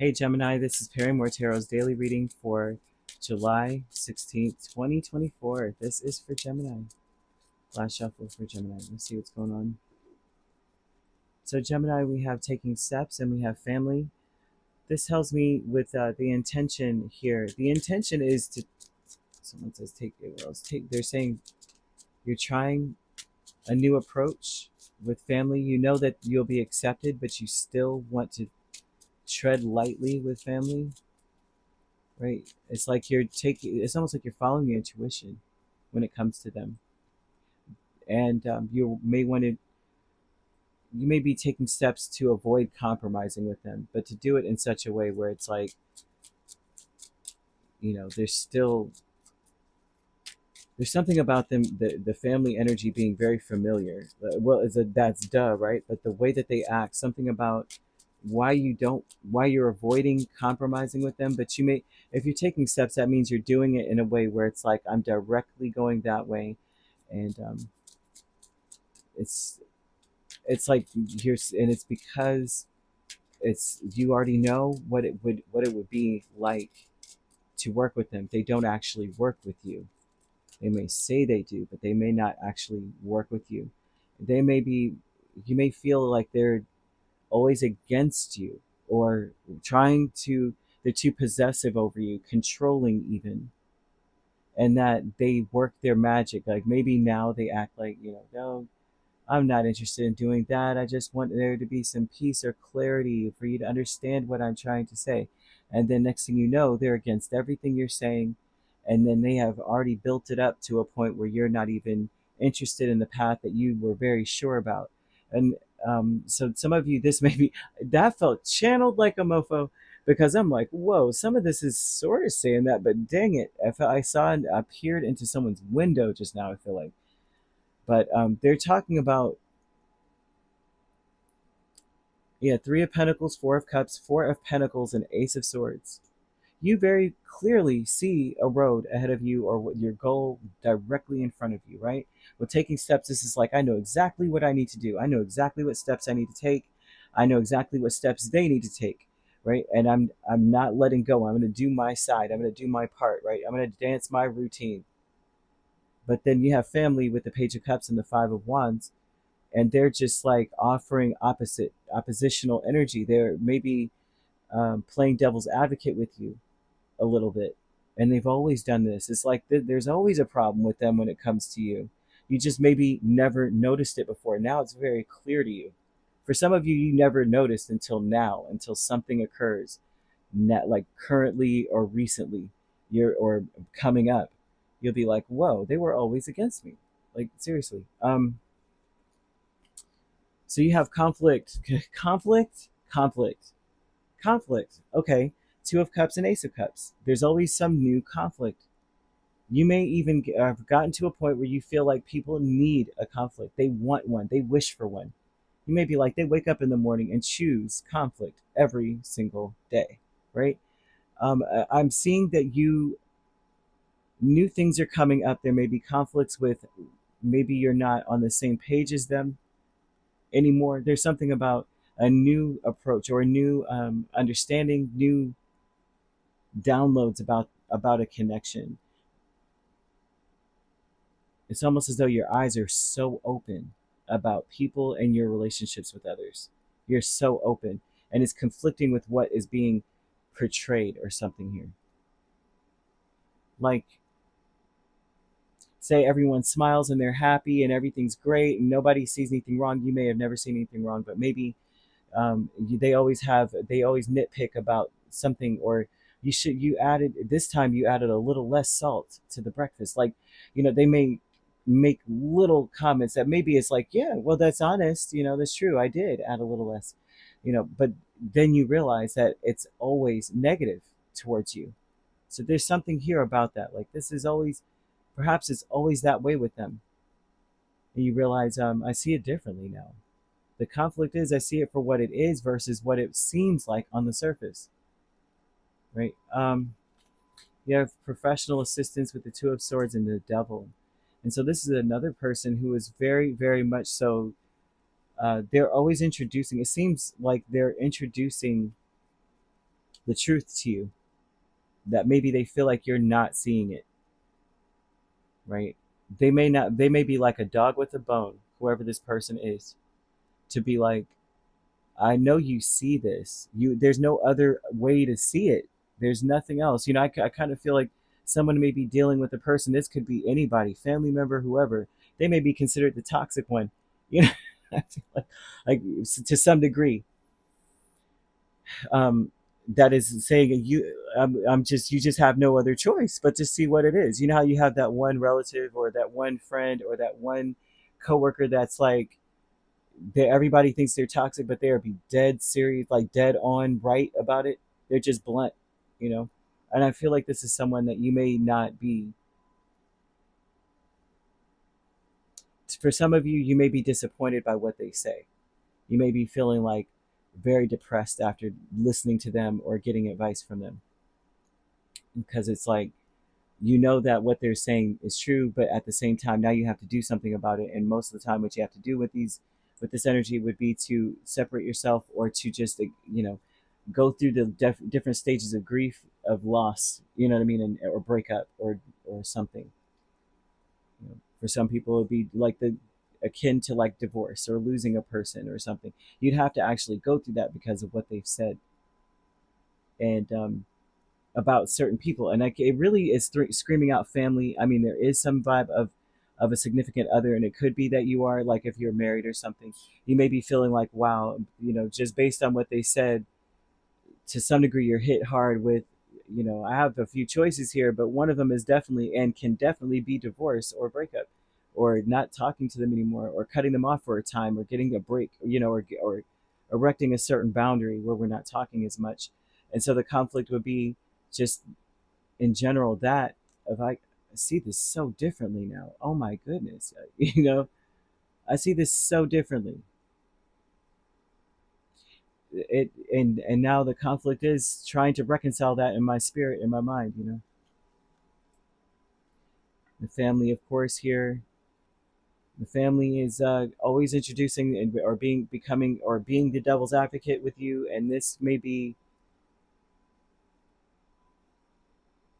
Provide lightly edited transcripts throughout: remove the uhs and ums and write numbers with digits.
Hey Gemini, this is Perrymore Tarot's daily reading for July 16th, 2024. This is for Gemini. Last shuffle for Gemini. Let's see what's going on. So Gemini, we have taking steps and we have family. This tells me with the intention here. The intention is to, someone says take, well, take, they're saying you're trying a new approach with family. You know that you'll be accepted, but you still want to tread lightly with family. Right? It's like you're taking, it's almost like you're following your intuition when it comes to them. And you may want to, you may be taking steps to avoid compromising with them, but to do it in such a way where it's like, there's still, there's something about them, the family energy being very familiar. Well, that's duh, right? But the way that they act, something about why you're avoiding compromising with them. But you may, if you're taking steps, that means you're doing it in a way where it's like, I'm directly going that way. And it's it's like here's, and it's because it's, you already know what it would be like to work with them. They don't actually work with you. They may say they do, but they may not actually work with you. They may be, you may feel like they're always against you, or trying to, they're too possessive over you, controlling even, and that they work their magic. Like maybe now they act like, no, I'm not interested in doing that. I just want there to be some peace or clarity for you to understand what I'm trying to say. And then next thing you know, they're against everything you're saying. And then they have already built it up to a point where you're not even interested in the path that you were very sure about. And so some of you, this may be, that felt channeled like a mofo, because I'm like, whoa, some of this is sort of saying that, but dang it. I saw it appeared into someone's window just now, I feel like. But they're talking about, yeah, Three of Pentacles, Four of Cups, Four of Pentacles, and Ace of Swords. You very clearly see a road ahead of you, or what your goal directly in front of you, right? With taking steps, this is like, I know exactly what I need to do. I know exactly what steps I need to take. I know exactly what steps they need to take, right? And I'm not letting go. I'm going to do my side. I'm going to do my part, right? I'm going to dance my routine. But then you have family with the Page of Cups and the Five of Wands, and they're just like offering oppositional energy. They're maybe playing devil's advocate with you a little bit, and they've always done this. It's like there's always a problem with them when it comes to you. You just maybe never noticed it before. Now it's very clear to you. For some of you, you never noticed until now, until something occurs, not like currently or recently, or coming up. You'll be like, whoa, they were always against me. Like seriously. So you have conflict, conflict. Okay, Two of Cups and Ace of Cups. There's always some new conflict. You may even have gotten to a point where you feel like people need a conflict. They want one. They wish for one. You may be like, they wake up in the morning and choose conflict every single day, right? I'm seeing that new things are coming up. There may be conflicts with, maybe you're not on the same page as them anymore. There's something about a new approach, or a new understanding, new downloads about a connection. It's almost as though your eyes are so open about people and your relationships with others. You're so open, and it's conflicting with what is being portrayed or something here. Like, say everyone smiles and they're happy and everything's great and nobody sees anything wrong. You may have never seen anything wrong, but maybe they always nitpick about something, or you added a little less salt to the breakfast. Like, they may make little comments that maybe it's like, yeah, well, that's honest, that's true, I did add a little less, but then you realize that it's always negative towards you. So there's something here about that, like this is always, perhaps it's always that way with them. And you realize, I see it differently now. The conflict is, I see it for what it is versus what it seems like on the surface, right? You have professional assistance with the Two of Swords and the Devil. And so this is another person who is very, very much so, they're always introducing, it seems like they're introducing the truth to you, that maybe they feel like you're not seeing it, right? They may not, they may be like a dog with a bone, whoever this person is, to be like, I know you see this. There's no other way to see it. There's nothing else. I kind of feel like someone may be dealing with a person. This could be anybody, family member, whoever. They may be considered the toxic one. You know, I feel like to some degree, um, that is saying I'm just, you just have no other choice but to see what it is. You know how you have that one relative or that one friend or that one coworker that's like, everybody thinks they're toxic, but they are be dead serious, like dead on right about it. They're just blunt, you know. And I feel like this is someone that you may not be. For some of you, you may be disappointed by what they say. You may be feeling like very depressed after listening to them or getting advice from them, because it's like, you know that what they're saying is true, but at the same time now you have to do something about it. And most of the time what you have to do with this energy would be to separate yourself, or to just, go through the different stages of grief, of loss, you know what I mean, and or breakup, or something. For some people it would be like the akin to like divorce or losing a person or something. You'd have to actually go through that because of what they've said, and about certain people. And like, it really is screaming out family. I mean, there is some vibe of a significant other, and it could be that you are like, if you're married or something, you may be feeling like, wow, just based on what they said, to some degree you're hit hard with, I have a few choices here, but one of them is definitely, and can definitely be, divorce or breakup, or not talking to them anymore, or cutting them off for a time, or getting a break, or erecting a certain boundary where we're not talking as much. And so the conflict would be just in general that of, I see this so differently now. Oh my goodness, I see this so differently. And now the conflict is trying to reconcile that in my spirit, in my mind. The family, of course, here. The family is always introducing, or becoming, or being the devil's advocate with you, and this may be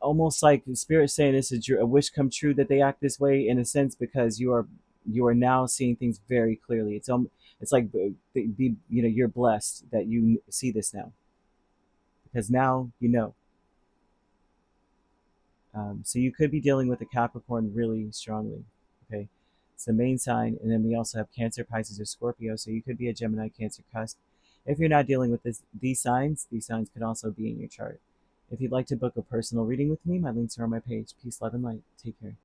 almost like the spirit saying this is a wish come true, that they act this way, in a sense, because you are now seeing things very clearly. It's like, you're blessed that you see this now, because now you know. So you could be dealing with a Capricorn really strongly. Okay, it's the main sign, and then we also have Cancer, Pisces, or Scorpio. So you could be a Gemini, Cancer cusp. If you're not dealing with these signs could also be in your chart. If you'd like to book a personal reading with me, my links are on my page. Peace, love, and light. Take care.